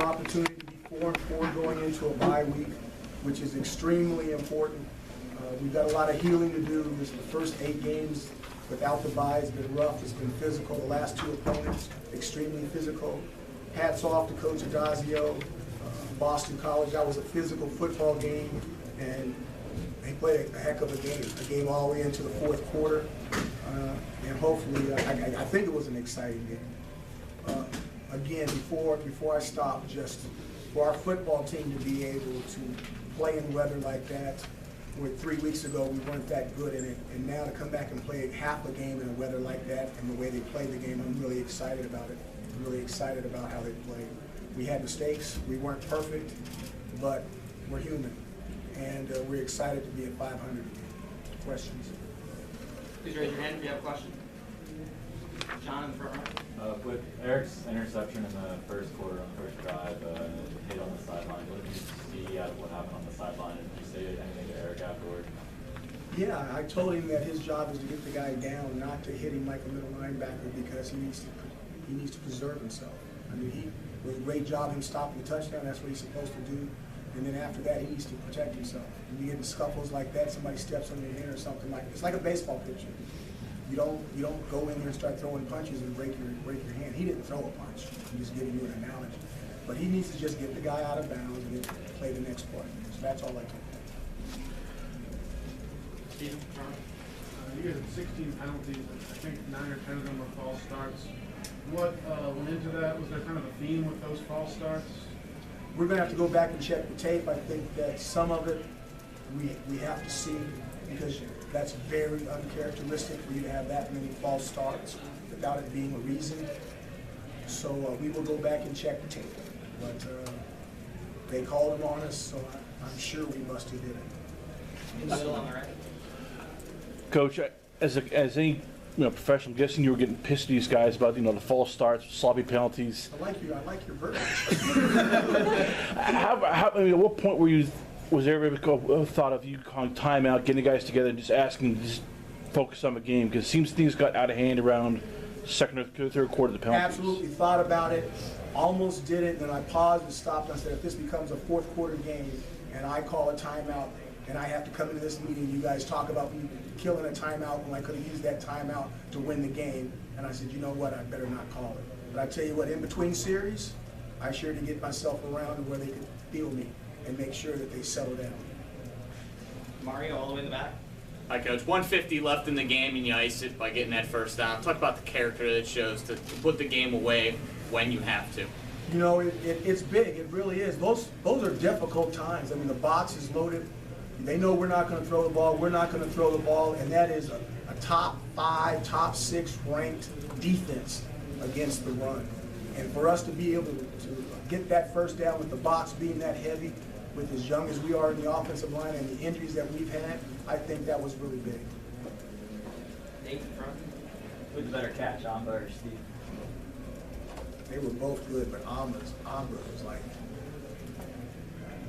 opportunity to be 4-4 going into a bye week, which is extremely important. We've got a lot of healing to do. This the first 8 games without the bye has been rough. It's been physical. The last 2 opponents, extremely physical. Hats off to Coach Adazio, Boston College. That was a physical football game, and they played a heck of a game all the way into the 4th quarter. And hopefully, I think it was an exciting game. Again, before I stop, just for our football team to be able to play in weather like that, where 3 weeks ago we weren't that good in it, and now to come back and play half a game in a weather like that and the way they played the game, I'm really excited about it. I'm really excited about how they played. We had mistakes, we weren't perfect, but we're human, and we're excited to be at 500 again. Questions? Please raise your hand if you have a question. John in the front row. With Eric's interception in the first quarter on the first drive, hit on the sideline, what did you see out of what happened on the sideline? And did you say anything to Eric afterward? Yeah, I told him that his job is to get the guy down, not to hit him like a middle linebacker, because he needs to preserve himself. I mean, he did a great job him stopping the touchdown. That's what he's supposed to do. And then after that, he needs to protect himself. When you get in scuffles like that, somebody steps on your hand or something like it's like a baseball pitcher. You don't go in there and start throwing punches and break your hand. He didn't throw a punch. I'm just giving you an analogy. But he needs to just get the guy out of bounds and then play the next play. So that's all I told him. Stephen, you guys had 16 penalties. I think 9 or 10 of them were false starts. What went into that? Was there kind of a theme with those false starts? We're going to have to go back and check the tape. I think that some of it we have to see, because that's very uncharacteristic for you to have that many false starts without it being a reason. So we will go back and check the tape. But they called them on us, so I'm sure we must have did it. in the middle on the right. Coach, as any professional, I'm guessing you were getting pissed at these guys about the false starts, sloppy penalties. I like your verbiage. At what point was there ever a thought of you calling timeout, getting the guys together, and just asking to just focus on the game? Because it seems things got out of hand around second or third quarter of the penalties. Absolutely thought about it, almost did it, and then I paused and stopped and I said, if this becomes a 4th quarter game and I call a timeout and I have to come into this meeting, you guys talk about me killing a timeout when I could have used that timeout to win the game, and I said, you know what, I better not call it. But I tell you what, in between series, I sure to get myself around to where they could feel me and make sure that they settle down. Mario, all the way in the back. Hi, Coach. 150 left in the game, and you iced it by getting that first down. Talk about the character that it shows to put the game away when you have to. You know, it's big. It really is. Those are difficult times. I mean, the box is loaded. They know we're not going to throw the ball. We're not going to throw the ball, and that is a top 5, top 6 ranked defense against the run. And for us to be able to get that first down with the box being that heavy, with as young as we are in the offensive line and the injuries that we've had, I think that was really big. Nate in front. Who's the better catch, Amba or Steve? They were both good, but Amba was like,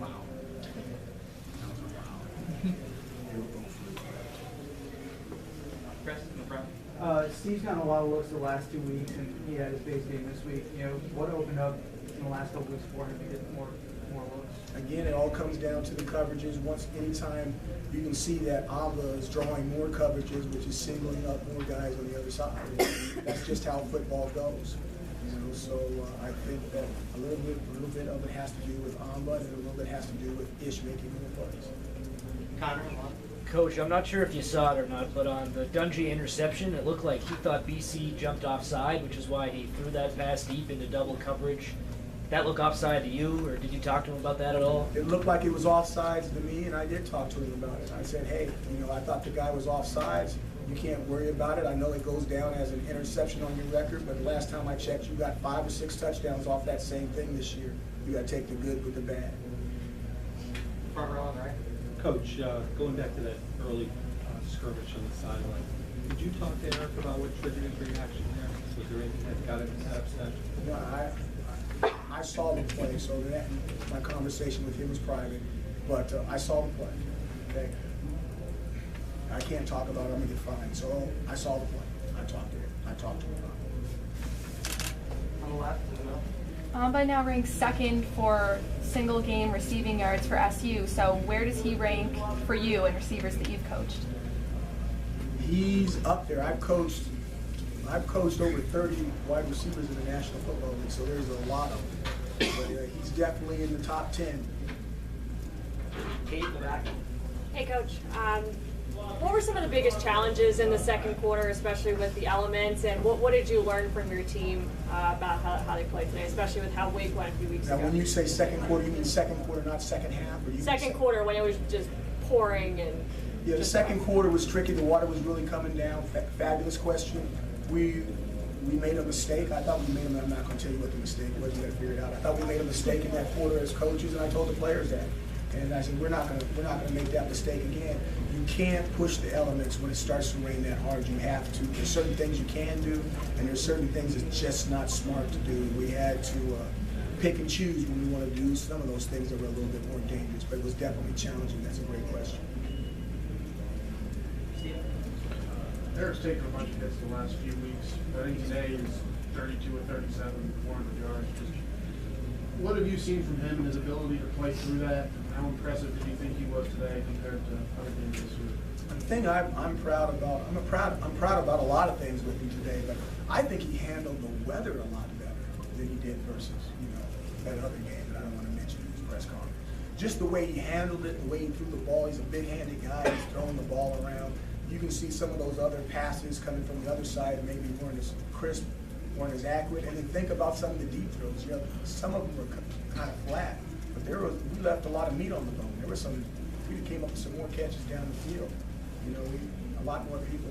wow. That was a wow. They were both really good. Chris in the front. Steve's gotten a lot of looks the last 2 weeks, and he had his base game this week. What opened up in the last couple weeks for him to get more looks? Again, it all comes down to the coverages. Anytime you can see that Amba is drawing more coverages, which is singling up more guys on the other side. That's just how football goes. So I think that a little bit of it has to do with Amba, and a little bit has to do with Ish making more plays. Connor, Coach, I'm not sure if you saw it or not, but on the Dungy interception, it looked like he thought BC jumped offside, which is why he threw that pass deep into double coverage. Did that look offside to you, or did you talk to him about that at all? It looked like it was offsides to me, and I did talk to him about it. I said, hey, I thought the guy was offsides. You can't worry about it. I know it goes down as an interception on your record, but the last time I checked, you got 5 or 6 touchdowns off that same thing this year. You got to take the good with the bad. front row on the right. Coach, going back to that early skirmish on the sideline, did you talk to Eric about what triggered his reaction there? Was there anything that got him upset? No, I saw the play, so my conversation with him was private, but I saw the play. Okay, I can't talk about it. I'm gonna get fined. So I saw the play. I talked to him. I talked to him about it. On the left, in the middle. By now ranks second for single game receiving yards for SU. So where does he rank for you and receivers that you've coached? He's up there. I've coached over 30 wide receivers in the National Football League, so there's a lot of them. But he's definitely in the top 10. Kate in the back. Hey, Coach. What were some of the biggest challenges in the second quarter, especially with the elements, and what did you learn from your team about how they played today, especially with how Wake went a few weeks Now, ago? when you say second quarter, you mean second quarter, not second half? Or you Second quarter, when it was just pouring and... Yeah, the second quarter was tricky. The water was really coming down. Fabulous question. We made a mistake. I thought we made I'm not going to tell you what the mistake was. You got to figure it out. I thought we made a mistake in that quarter as coaches, and I told the players that. And I said, we're not going to make that mistake again. You can't push the elements when it starts to rain that hard. You have to. There's certain things you can do, and there's certain things that's just not smart to do. We had to pick and choose when we want to do some of those things that were a little bit more dangerous, but it was definitely challenging. That's a great question. Eric's taken a bunch of hits the last few weeks. I think today is 32 or 37, 400 yards. Just, what have you seen from him and his ability to play through that? How impressive did you think he was today compared to other games this year? The thing I'm proud about, I'm proud about a lot of things with him today, but I think he handled the weather a lot better than he did versus, that other game that I don't want to mention in his press conference. Just the way he handled it, the way he threw the ball. He's a big-handed guy. He's throwing the ball around. You can see some of those other passes coming from the other side maybe weren't as crisp, weren't as accurate. And then think about some of the deep throws. Some of them were kind of flat, but we left a lot of meat on the bone. There were we came up with some more catches down the field. A lot more people.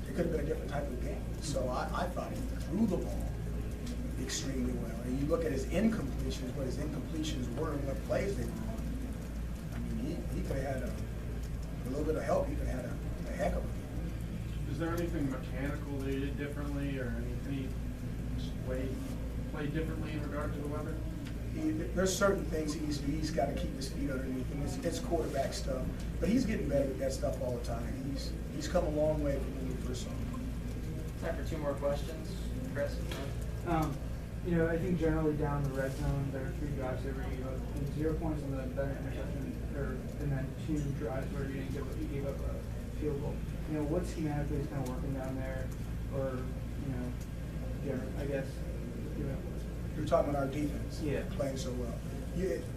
It could have been a different type of game. So I thought he threw the ball extremely well. And you look at his incompletions, what his incompletions were and what plays they were on. I mean, he could have had a little bit of help. He could have had a heck of a game. Is there anything mechanical they did differently, or any way he played differently in regard to the weather? There's certain things he's got to keep his feet underneath him. It's quarterback stuff, but he's getting better at that stuff all the time. He's come a long way from when we first saw him. Time for 2 more questions. Chris? I think generally down the red zone, there are 3 drives they were gave up, and 0 points on the interception, and then 2 drives where you gave up a field goal. What schematically is kind of working down there, or I guess. You're talking about our defense, playing so well.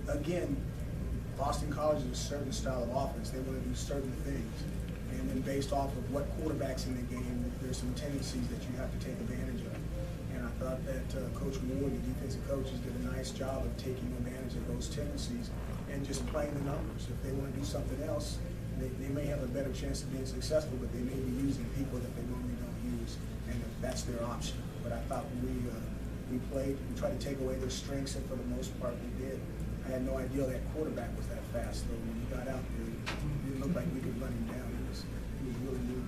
Again, Boston College is a certain style of offense. They want to do certain things, and then based off of what quarterback's in the game, there's some tendencies that you have to take advantage of. And I thought that Coach Ward, the defensive coaches, did a nice job of taking advantage of those tendencies and just playing the numbers. If they want to do something else, they may have a better chance of being successful, but they may be using people that they normally don't use, and that's their option. But I thought we tried to take away their strengths, and for the most part we did. I had no idea that quarterback was that fast, though. When he got out there, it didn't look like we could run him down. He was really moving.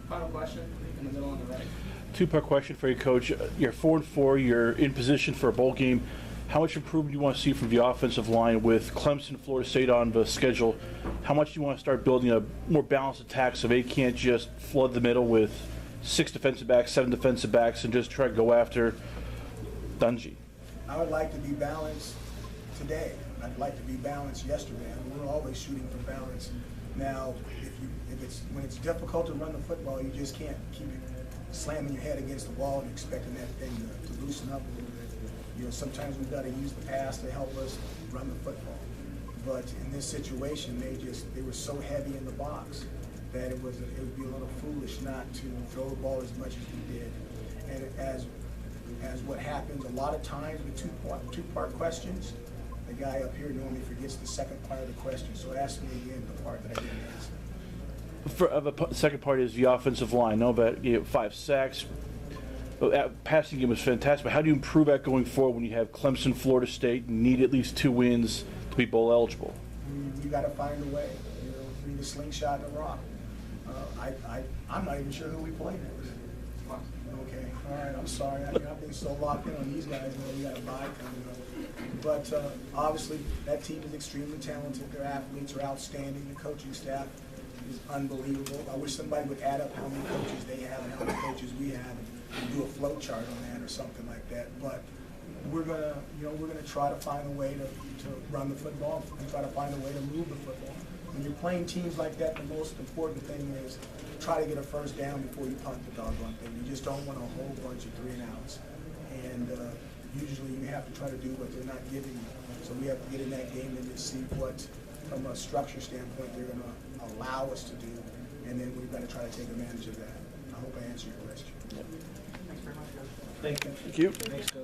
Final question in the middle on the right. 2-part question for you, Coach. You're 4-4. You're in position for a bowl game. How much improvement do you want to see from the offensive line with Clemson, Florida State on the schedule? How much do you want to start building a more balanced attack so they can't just flood the middle with 6 defensive backs, 7 defensive backs, and just try to go after Dungey? I would like to be balanced today. I'd like to be balanced yesterday. I mean, we're always shooting for balance. Now, when it's difficult to run the football, you just can't keep slamming your head against the wall and expecting that thing to loosen up a little bit. Sometimes we've got to use the pass to help us run the football. But in this situation, they were so heavy in the box that it would be a little foolish not to throw the ball as much as we did. And as what happens a lot of times with two-part questions, the guy up here normally forgets the second part of the question. So ask me again the part that I didn't answer. The second part is the offensive line. No, but 5 sacks. Passing game was fantastic. But how do you improve that going forward when you have Clemson, Florida State, need at least 2 wins to be bowl eligible? You got to find a way. You need a slingshot and a rock. I'm not even sure who we play next. Okay, all right, I'm sorry. I've been so locked in on these guys. We got a bye coming up. But obviously, that team is extremely talented. Their athletes are outstanding. The coaching staff is unbelievable. I wish somebody would add up how many coaches they have and how many coaches we have and do a flow chart on that or something like that. But we're gonna try to find a way to run the football and try to find a way to move the football. When you're playing teams like that, the most important thing is try to get a first down before you punt the doggone thing. You just don't want a whole bunch of 3 and outs. And usually you have to try to do what they're not giving you. So we have to get in that game and just see what, from a structure standpoint, they're going to allow us to do. And then we've got to try to take advantage of that. I hope I answered your question. Thanks very much, guys. Thank you. Thank you. Thanks, Coach.